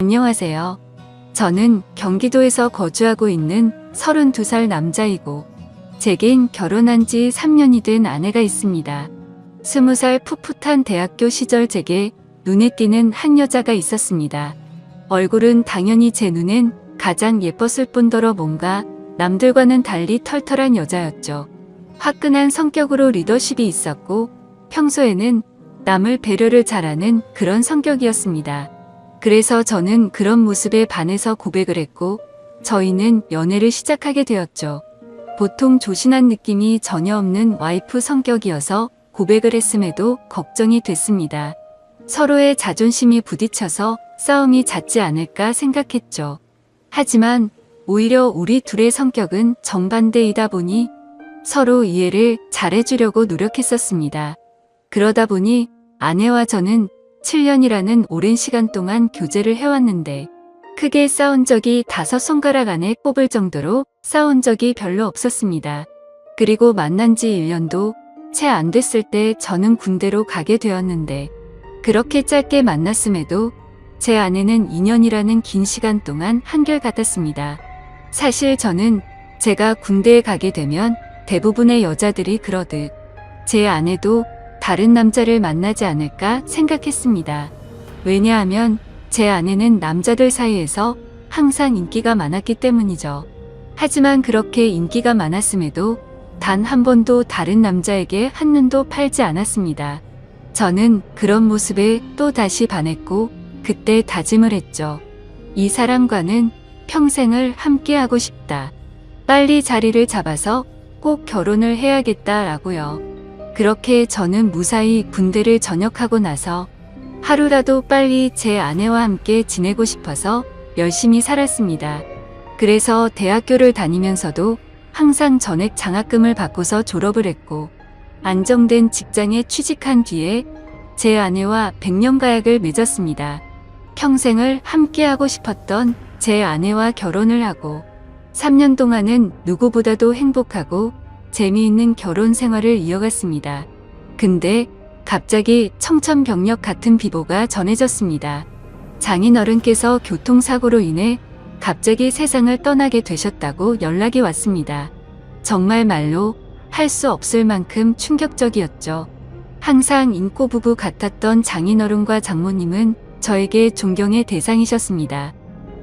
안녕하세요. 저는 경기도에서 거주하고 있는 32살 남자이고 제겐 결혼한 지 3년이 된 아내가 있습니다. 20살 풋풋한 대학교 시절 제게 눈에 띄는 한 여자가 있었습니다. 얼굴은 당연히 제 눈엔 가장 예뻤을 뿐더러 뭔가 남들과는 달리 털털한 여자였죠. 화끈한 성격으로 리더십이 있었고 평소에는 남을 배려를 잘하는 그런 성격이었습니다. 그래서 저는 그런 모습에 반해서 고백을 했고 저희는 연애를 시작하게 되었죠. 보통 조신한 느낌이 전혀 없는 와이프 성격이어서 고백을 했음에도 걱정이 됐습니다. 서로의 자존심이 부딪혀서 싸움이 잦지 않을까 생각했죠. 하지만 오히려 우리 둘의 성격은 정반대이다 보니 서로 이해를 잘해주려고 노력했었습니다. 그러다 보니 아내와 저는 7년이라는 오랜 시간 동안 교제를 해왔는데 크게 싸운 적이 5손가락 안에 꼽을 정도로 싸운 적이 별로 없었습니다. 그리고 만난 지 1년도 채 안 됐을 때 저는 군대로 가게 되었는데 그렇게 짧게 만났음에도 제 아내는 2년이라는 긴 시간 동안 한결같았습니다. 사실 저는 제가 군대에 가게 되면 대부분의 여자들이 그러듯 제 아내도 다른 남자를 만나지 않을까 생각했습니다. 왜냐하면 제 아내는 남자들 사이에서 항상 인기가 많았기 때문이죠. 하지만 그렇게 인기가 많았음에도 단 한 번도 다른 남자에게 한눈도 팔지 않았습니다. 저는 그런 모습에 또 다시 반했고 그때 다짐을 했죠. 이 사람과는 평생을 함께하고 싶다. 빨리 자리를 잡아서 꼭 결혼을 해야겠다라고요. 그렇게 저는 무사히 군대를 전역하고 나서 하루라도 빨리 제 아내와 함께 지내고 싶어서 열심히 살았습니다. 그래서 대학교를 다니면서도 항상 전액 장학금을 받고서 졸업을 했고 안정된 직장에 취직한 뒤에 제 아내와 백년가약을 맺었습니다. 평생을 함께하고 싶었던 제 아내와 결혼을 하고 3년 동안은 누구보다도 행복하고 재미있는 결혼 생활을 이어갔습니다. 근데 갑자기 청천벽력 같은 비보가 전해졌습니다. 장인어른께서 교통사고로 인해 갑자기 세상을 떠나게 되셨다고 연락이 왔습니다. 정말 말로 할 수 없을 만큼 충격적이었죠. 항상 인꼬부부 같았던 장인어른과 장모님은 저에게 존경의 대상이셨습니다.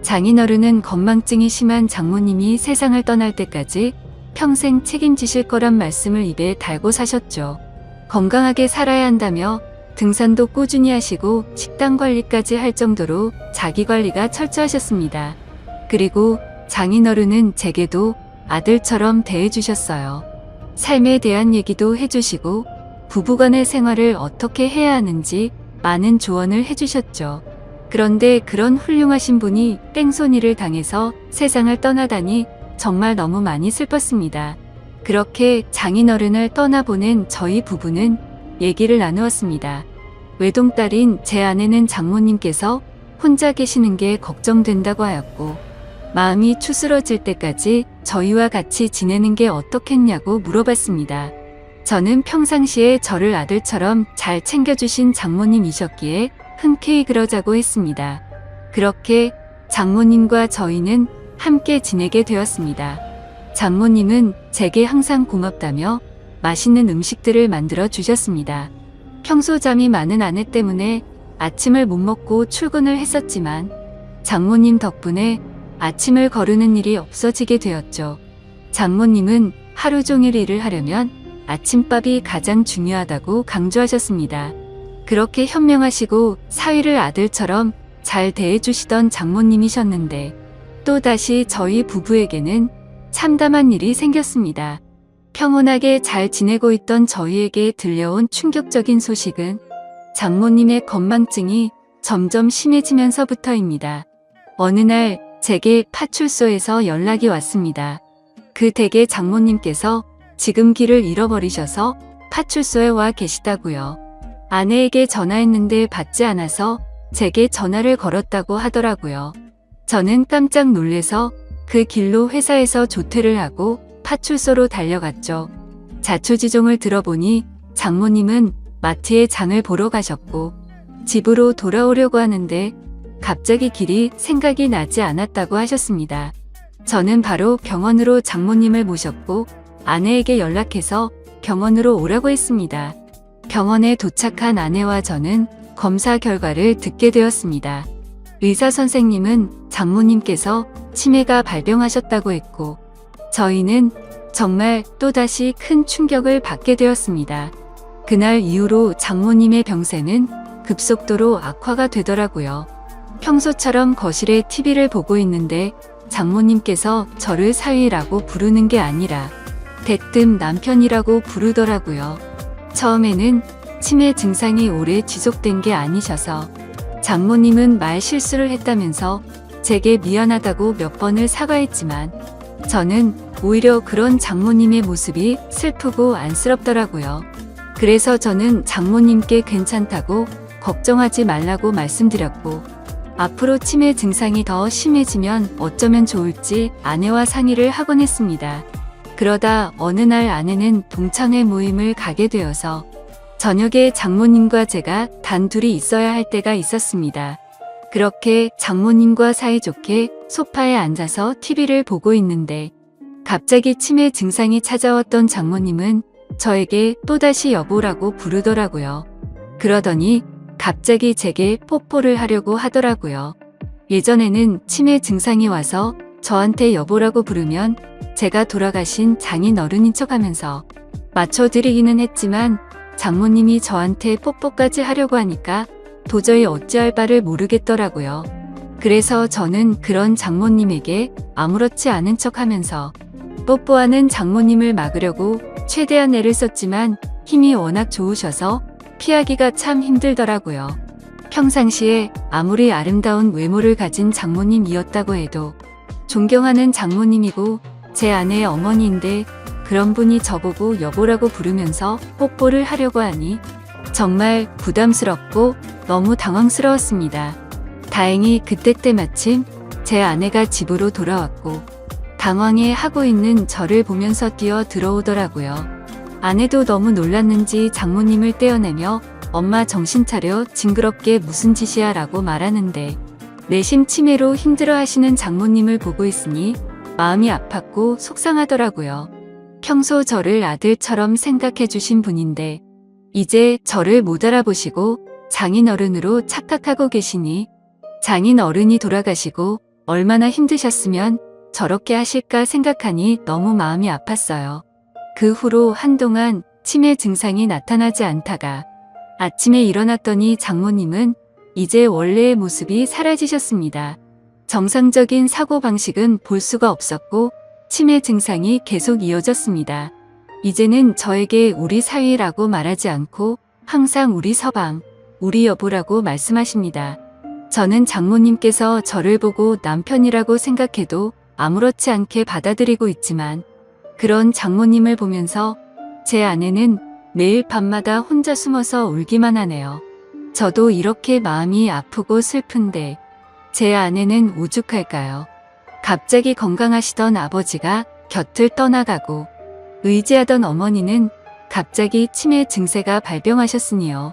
장인어른은 건망증이 심한 장모님이 세상을 떠날 때까지 평생 책임지실 거란 말씀을 입에 달고 사셨죠. 건강하게 살아야 한다며 등산도 꾸준히 하시고 식단 관리까지 할 정도로 자기 관리가 철저하셨습니다. 그리고 장인어른은 제게도 아들처럼 대해주셨어요. 삶에 대한 얘기도 해주시고 부부간의 생활을 어떻게 해야 하는지 많은 조언을 해주셨죠. 그런데 그런 훌륭하신 분이 땡손이를 당해서 세상을 떠나다니 정말 너무 많이 슬펐습니다. 그렇게 장인어른을 떠나보낸 저희 부부는 얘기를 나누었습니다. 외동딸인 제 아내는 장모님께서 혼자 계시는 게 걱정된다고 하였고 마음이 추스러질 때까지 저희와 같이 지내는 게 어떻겠냐고 물어봤습니다. 저는 평상시에 저를 아들처럼 잘 챙겨주신 장모님이셨기에 흔쾌히 그러자고 했습니다. 그렇게 장모님과 저희는 함께 지내게 되었습니다. 장모님은 제게 항상 고맙다며 맛있는 음식들을 만들어 주셨습니다. 평소 잠이 많은 아내 때문에 아침을 못 먹고 출근을 했었지만 장모님 덕분에 아침을 거르는 일이 없어지게 되었죠. 장모님은 하루 종일 일을 하려면 아침밥이 가장 중요하다고 강조하셨습니다. 그렇게 현명하시고 사위를 아들처럼 잘 대해주시던 장모님이셨는데 또다시 저희 부부에게는 참담한 일이 생겼습니다. 평온하게 잘 지내고 있던 저희에게 들려온 충격적인 소식은 장모님의 건망증이 점점 심해지면서부터입니다. 어느 날 제게 파출소에서 연락이 왔습니다. 그 댁의 장모님께서 지금 길을 잃어버리셔서 파출소에 와 계시다고요. 아내에게 전화했는데 받지 않아서 제게 전화를 걸었다고 하더라고요. 저는 깜짝 놀래서 그 길로 회사에서 조퇴를 하고 파출소로 달려갔죠. 자초지종을 들어보니 장모님은 마트에 장을 보러 가셨고 집으로 돌아오려고 하는데 갑자기 길이 생각이 나지 않았다고 하셨습니다. 저는 바로 병원으로 장모님을 모셨고 아내에게 연락해서 병원으로 오라고 했습니다. 병원에 도착한 아내와 저는 검사 결과를 듣게 되었습니다. 의사 선생님은 장모님께서 치매가 발병하셨다고 했고 저희는 정말 또다시 큰 충격을 받게 되었습니다. 그날 이후로 장모님의 병세는 급속도로 악화가 되더라고요. 평소처럼 거실에 TV를 보고 있는데 장모님께서 저를 사위라고 부르는 게 아니라 대뜸 남편이라고 부르더라고요. 처음에는 치매 증상이 오래 지속된 게 아니셔서 장모님은 말 실수를 했다면서 제게 미안하다고 몇 번을 사과했지만 저는 오히려 그런 장모님의 모습이 슬프고 안쓰럽더라고요. 그래서 저는 장모님께 괜찮다고 걱정하지 말라고 말씀드렸고 앞으로 치매 증상이 더 심해지면 어쩌면 좋을지 아내와 상의를 하곤 했습니다. 그러다 어느 날 아내는 동창회 모임을 가게 되어서 저녁에 장모님과 제가 단둘이 있어야 할 때가 있었습니다. 그렇게 장모님과 사이좋게 소파에 앉아서 TV를 보고 있는데 갑자기 치매 증상이 찾아왔던 장모님은 저에게 또다시 여보라고 부르더라고요. 그러더니 갑자기 제게 뽀뽀를 하려고 하더라고요. 예전에는 치매 증상이 와서 저한테 여보라고 부르면 제가 돌아가신 장인어른인 척하면서 맞춰드리기는 했지만 장모님이 저한테 뽀뽀까지 하려고 하니까 도저히 어찌할 바를 모르겠더라고요. 그래서 저는 그런 장모님에게 아무렇지 않은 척하면서 뽀뽀하는 장모님을 막으려고 최대한 애를 썼지만 힘이 워낙 좋으셔서 피하기가 참 힘들더라고요. 평상시에 아무리 아름다운 외모를 가진 장모님이었다고 해도 존경하는 장모님이고 제 아내의 어머니인데 그런 분이 저보고 여보라고 부르면서 뽀뽀를 하려고 하니 정말 부담스럽고 너무 당황스러웠습니다. 다행히 그때 때마침 제 아내가 집으로 돌아왔고 당황해 하고 있는 저를 보면서 뛰어 들어오더라고요. 아내도 너무 놀랐는지 장모님을 떼어내며 엄마 정신 차려 징그럽게 무슨 짓이야 라고 말하는데 내심 치매로 힘들어 하시는 장모님을 보고 있으니 마음이 아팠고 속상하더라고요. 평소 저를 아들처럼 생각해 주신 분인데 이제 저를 못 알아보시고 장인어른으로 착각하고 계시니 장인어른이 돌아가시고 얼마나 힘드셨으면 저렇게 하실까 생각하니 너무 마음이 아팠어요. 그 후로 한동안 치매 증상이 나타나지 않다가 아침에 일어났더니 장모님은 이제 원래의 모습이 사라지셨습니다. 정상적인 사고방식은 볼 수가 없었고 치매 증상이 계속 이어졌습니다. 이제는 저에게 우리 사위라고 말하지 않고 항상 우리 서방, 우리 여보라고 말씀하십니다. 저는 장모님께서 저를 보고 남편이라고 생각해도 아무렇지 않게 받아들이고 있지만 그런 장모님을 보면서 제 아내는 매일 밤마다 혼자 숨어서 울기만 하네요. 저도 이렇게 마음이 아프고 슬픈데 제 아내는 오죽할까요? 갑자기 건강하시던 아버지가 곁을 떠나가고 의지하던 어머니는 갑자기 치매 증세가 발병하셨으니요.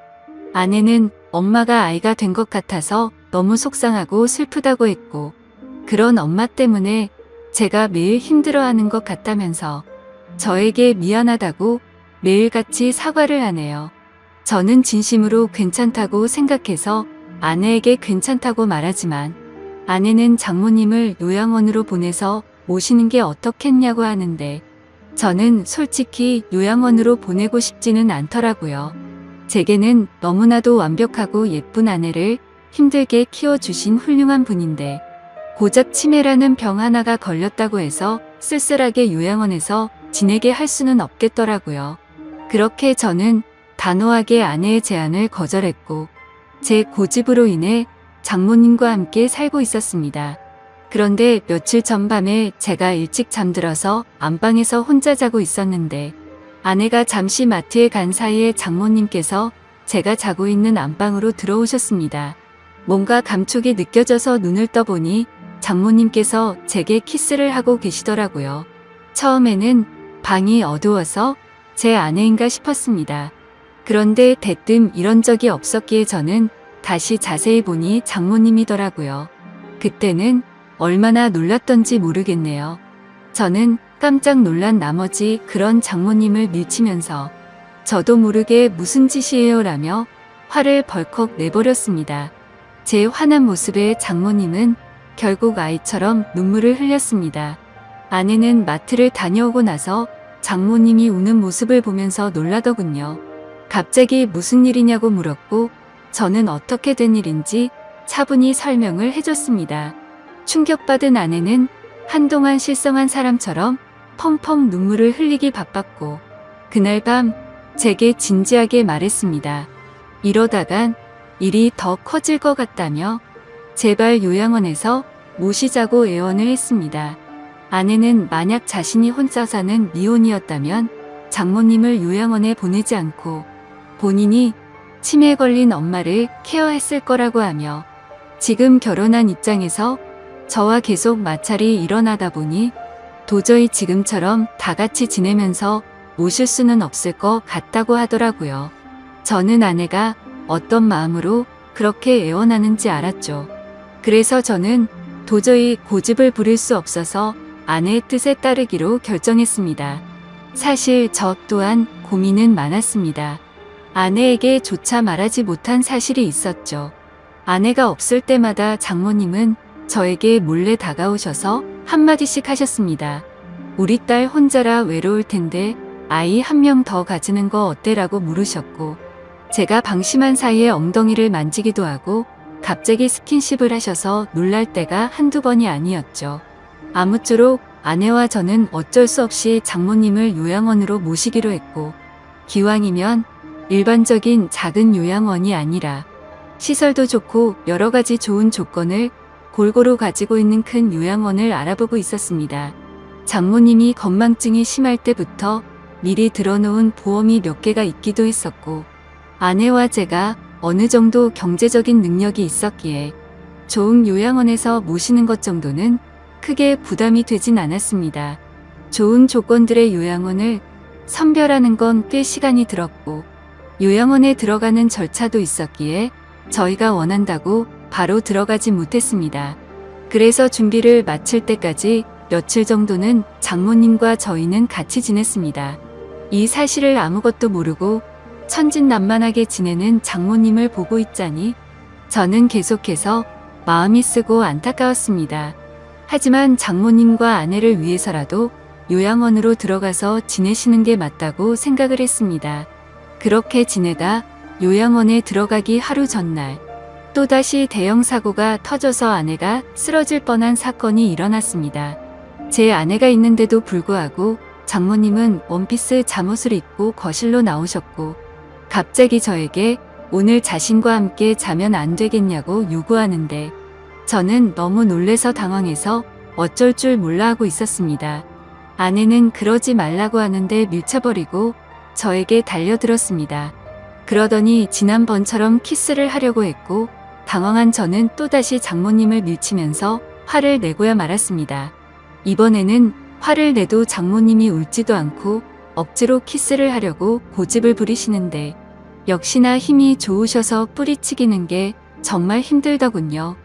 아내는 엄마가 아이가 된 것 같아서 너무 속상하고 슬프다고 했고 그런 엄마 때문에 제가 매일 힘들어하는 것 같다면서 저에게 미안하다고 매일같이 사과를 하네요. 저는 진심으로 괜찮다고 생각해서 아내에게 괜찮다고 말하지만 아내는 장모님을 요양원으로 보내서 모시는 게 어떻겠냐고 하는데 저는 솔직히 요양원으로 보내고 싶지는 않더라고요. 제게는 너무나도 완벽하고 예쁜 아내를 힘들게 키워주신 훌륭한 분인데 고작 치매라는 병 하나가 걸렸다고 해서 쓸쓸하게 요양원에서 지내게 할 수는 없겠더라고요. 그렇게 저는 단호하게 아내의 제안을 거절했고 제 고집으로 인해 장모님과 함께 살고 있었습니다. 그런데 며칠 전 밤에 제가 일찍 잠들어서 안방에서 혼자 자고 있었는데 아내가 잠시 마트에 간 사이에 장모님께서 제가 자고 있는 안방으로 들어오셨습니다. 뭔가 감촉이 느껴져서 눈을 떠보니 장모님께서 제게 키스를 하고 계시더라고요. 처음에는 방이 어두워서 제 아내인가 싶었습니다. 그런데 대뜸 이런 적이 없었기에 저는 다시 자세히 보니 장모님이더라고요. 그때는 얼마나 놀랐던지 모르겠네요. 저는 깜짝 놀란 나머지 그런 장모님을 밀치면서 저도 모르게 무슨 짓이에요 라며 화를 벌컥 내버렸습니다. 제 화난 모습에 장모님은 결국 아이처럼 눈물을 흘렸습니다. 아내는 마트를 다녀오고 나서 장모님이 우는 모습을 보면서 놀라더군요. 갑자기 무슨 일이냐고 물었고 저는 어떻게 된 일인지 차분히 설명을 해줬습니다. 충격받은 아내는 한동안 실성한 사람처럼 펑펑 눈물을 흘리기 바빴고 그날 밤 제게 진지하게 말했습니다. 이러다간 일이 더 커질 것 같다며 제발 요양원에서 모시자고 애원을 했습니다. 아내는 만약 자신이 혼자 사는 미혼이었다면 장모님을 요양원에 보내지 않고 본인이 치매에 걸린 엄마를 케어했을 거라고 하며 지금 결혼한 입장에서 저와 계속 마찰이 일어나다 보니 도저히 지금처럼 다 같이 지내면서 모실 수는 없을 것 같다고 하더라고요. 저는 아내가 어떤 마음으로 그렇게 애원하는지 알았죠. 그래서 저는 도저히 고집을 부릴 수 없어서 아내의 뜻에 따르기로 결정했습니다. 사실 저 또한 고민은 많았습니다. 아내에게 조차 말하지 못한 사실이 있었죠. 아내가 없을 때마다 장모님은 저에게 몰래 다가오셔서 한마디씩 하셨습니다. 우리 딸 혼자라 외로울 텐데 아이 한 명 더 가지는 거 어때라고 물으셨고 제가 방심한 사이에 엉덩이를 만지기도 하고 갑자기 스킨십을 하셔서 놀랄 때가 한두 번이 아니었죠. 아무쪼록 아내와 저는 어쩔 수 없이 장모님을 요양원으로 모시기로 했고 기왕이면 일반적인 작은 요양원이 아니라 시설도 좋고 여러 가지 좋은 조건을 골고루 가지고 있는 큰 요양원을 알아보고 있었습니다. 장모님이 건망증이 심할 때부터 미리 들어놓은 보험이 몇 개가 있기도 했었고 아내와 제가 어느 정도 경제적인 능력이 있었기에 좋은 요양원에서 모시는 것 정도는 크게 부담이 되진 않았습니다. 좋은 조건들의 요양원을 선별하는 건 꽤 시간이 들었고 요양원에 들어가는 절차도 있었기에 저희가 원한다고 바로 들어가지 못했습니다. 그래서 준비를 마칠 때까지 며칠 정도는 장모님과 저희는 같이 지냈습니다. 이 사실을 아무것도 모르고 천진난만하게 지내는 장모님을 보고 있자니 저는 계속해서 마음이 쓰고 안타까웠습니다. 하지만 장모님과 아내를 위해서라도 요양원으로 들어가서 지내시는 게 맞다고 생각을 했습니다. 그렇게 지내다 요양원에 들어가기 하루 전날 또다시 대형 사고가 터져서 아내가 쓰러질 뻔한 사건이 일어났습니다. 제 아내가 있는데도 불구하고 장모님은 원피스 잠옷을 입고 거실로 나오셨고 갑자기 저에게 오늘 자신과 함께 자면 안 되겠냐고 요구하는데 저는 너무 놀래서 당황해서 어쩔 줄 몰라 하고 있었습니다. 아내는 그러지 말라고 하는데 밀쳐버리고 저에게 달려들었습니다. 그러더니 지난번처럼 키스를 하려고 했고 당황한 저는 또다시 장모님을 밀치면서 화를 내고야 말았습니다. 이번에는 화를 내도 장모님이 울지도 않고 억지로 키스를 하려고 고집을 부리시는데 역시나 힘이 좋으셔서 뿌리치기는 게 정말 힘들더군요.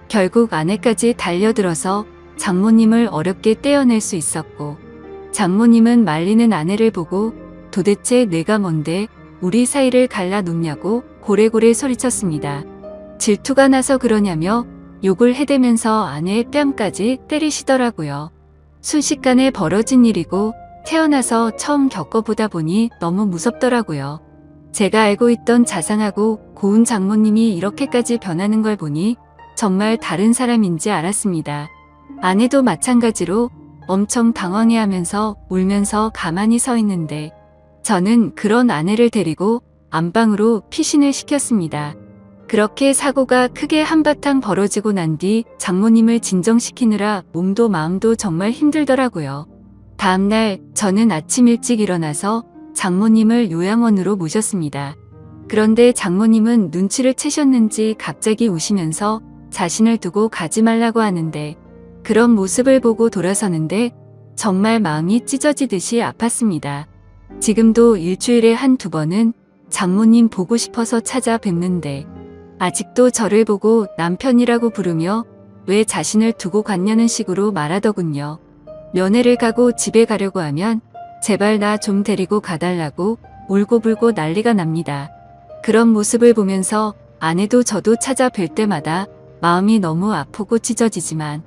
결국 아내까지 달려들어서 장모님을 어렵게 떼어낼 수 있었고 장모님은 말리는 아내를 보고 도대체 내가 뭔데 우리 사이를 갈라놓냐고 고래고래 소리쳤습니다. 질투가 나서 그러냐며 욕을 해대면서 아내의 뺨까지 때리시더라고요. 순식간에 벌어진 일이고 태어나서 처음 겪어보다 보니 너무 무섭더라고요. 제가 알고 있던 자상하고 고운 장모님이 이렇게까지 변하는 걸 보니 정말 다른 사람인지 알았습니다. 아내도 마찬가지로 엄청 당황해하면서 울면서 가만히 서 있는데 저는 그런 아내를 데리고 안방으로 피신을 시켰습니다. 그렇게 사고가 크게 한바탕 벌어지고 난 뒤 장모님을 진정시키느라 몸도 마음도 정말 힘들더라고요. 다음날 저는 아침 일찍 일어나서 장모님을 요양원으로 모셨습니다. 그런데 장모님은 눈치를 채셨는지 갑자기 우시면서 자신을 두고 가지 말라고 하는데 그런 모습을 보고 돌아서는데 정말 마음이 찢어지듯이 아팠습니다. 지금도 일주일에 한두 번은 장모님 보고 싶어서 찾아뵙는데 아직도 저를 보고 남편이라고 부르며 왜 자신을 두고 갔냐는 식으로 말하더군요. 면회를 가고 집에 가려고 하면 제발 나 좀 데리고 가달라고 울고불고 난리가 납니다. 그런 모습을 보면서 아내도 저도 찾아뵐 때마다 마음이 너무 아프고 찢어지지만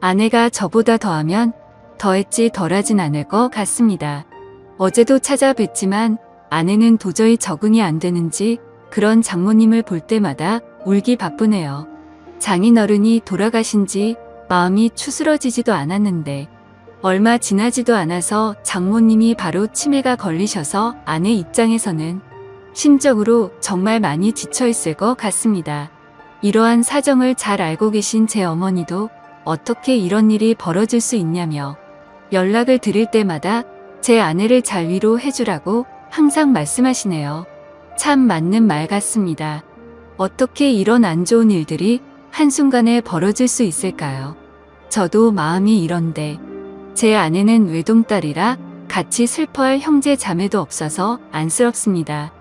아내가 저보다 더하면 더했지 덜하진 않을 것 같습니다. 어제도 찾아뵀지만 아내는 도저히 적응이 안 되는지 그런 장모님을 볼 때마다 울기 바쁘네요. 장인어른이 돌아가신 지 마음이 추스러지지도 않았는데 얼마 지나지도 않아서 장모님이 바로 치매가 걸리셔서 아내 입장에서는 심적으로 정말 많이 지쳐있을 것 같습니다. 이러한 사정을 잘 알고 계신 제 어머니도 어떻게 이런 일이 벌어질 수 있냐며 연락을 드릴 때마다 제 아내를 잘 위로해주라고 항상 말씀하시네요. 참 맞는 말 같습니다. 어떻게 이런 안 좋은 일들이 한순간에 벌어질 수 있을까요? 저도 마음이 이런데 제 아내는 외동딸이라 같이 슬퍼할 형제 자매도 없어서 안쓰럽습니다.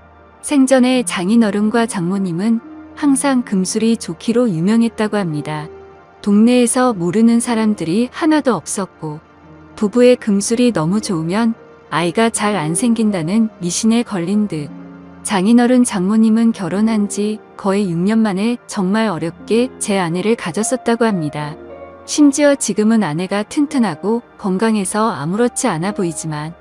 생전에 장인어른과 장모님은 항상 금술이 좋기로 유명했다고 합니다. 동네에서 모르는 사람들이 하나도 없었고 부부의 금술이 너무 좋으면 아이가 잘 안 생긴다는 미신에 걸린 듯 장인어른 장모님은 결혼한 지 거의 6년 만에 정말 어렵게 제 아내를 가졌었다고 합니다. 심지어 지금은 아내가 튼튼하고 건강해서 아무렇지 않아 보이지만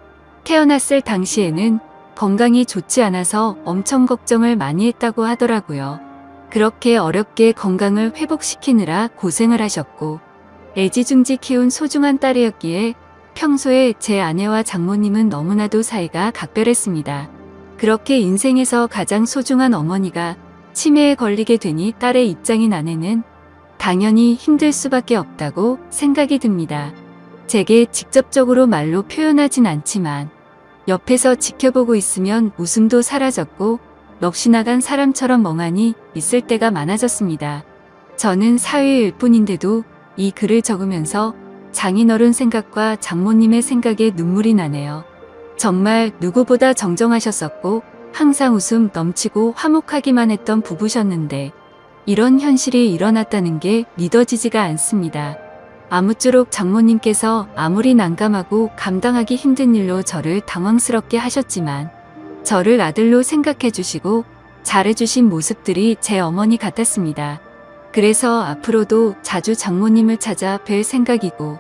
태어났을 당시에는 건강이 좋지 않아서 엄청 걱정을 많이 했다고 하더라고요. 그렇게 어렵게 건강을 회복시키느라 고생을 하셨고 애지중지 키운 소중한 딸이었기에 평소에 제 아내와 장모님은 너무나도 사이가 각별했습니다. 그렇게 인생에서 가장 소중한 어머니가 치매에 걸리게 되니 딸의 입장인 아내는 당연히 힘들 수밖에 없다고 생각이 듭니다. 제게 직접적으로 말로 표현하진 않지만 옆에서 지켜보고 있으면 웃음도 사라졌고 넋이 나간 사람처럼 멍하니 있을 때가 많아졌습니다. 저는 사회일 뿐인데도 이 글을 적으면서 장인어른 생각과 장모님의 생각에 눈물이 나네요. 정말 누구보다 정정하셨었고 항상 웃음 넘치고 화목하기만 했던 부부셨는데 이런 현실이 일어났다는 게 믿어지지가 않습니다. 아무쪼록 장모님께서 아무리 난감하고 감당하기 힘든 일로 저를 당황스럽게 하셨지만 저를 아들로 생각해 주시고 잘해주신 모습들이 제 어머니 같았습니다. 그래서 앞으로도 자주 장모님을 찾아 뵐 생각이고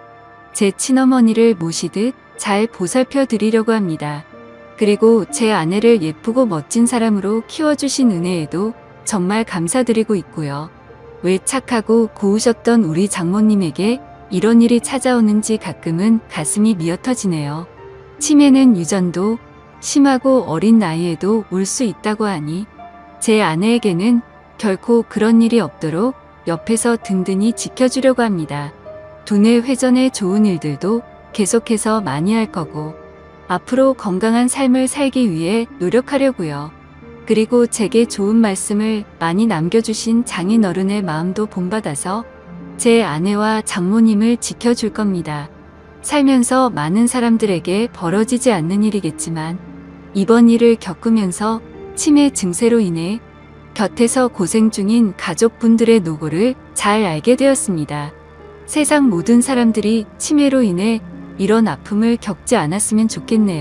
제 친어머니를 모시듯 잘 보살펴 드리려고 합니다. 그리고 제 아내를 예쁘고 멋진 사람으로 키워주신 은혜에도 정말 감사드리고 있고요. 왜 착하고 고우셨던 우리 장모님에게 이런 일이 찾아오는지 가끔은 가슴이 미어터지네요. 치매는 유전도 심하고 어린 나이에도 올 수 있다고 하니 제 아내에게는 결코 그런 일이 없도록 옆에서 든든히 지켜주려고 합니다. 두뇌 회전에 좋은 일들도 계속해서 많이 할 거고 앞으로 건강한 삶을 살기 위해 노력하려고요. 그리고 제게 좋은 말씀을 많이 남겨주신 장인어른의 마음도 본받아서 제 아내와 장모님을 지켜줄 겁니다. 살면서 많은 사람들에게 벌어지지 않는 일이겠지만 이번 일을 겪으면서 치매 증세로 인해 곁에서 고생 중인 가족분들의 노고를 잘 알게 되었습니다. 세상 모든 사람들이 치매로 인해 이런 아픔을 겪지 않았으면 좋겠네요.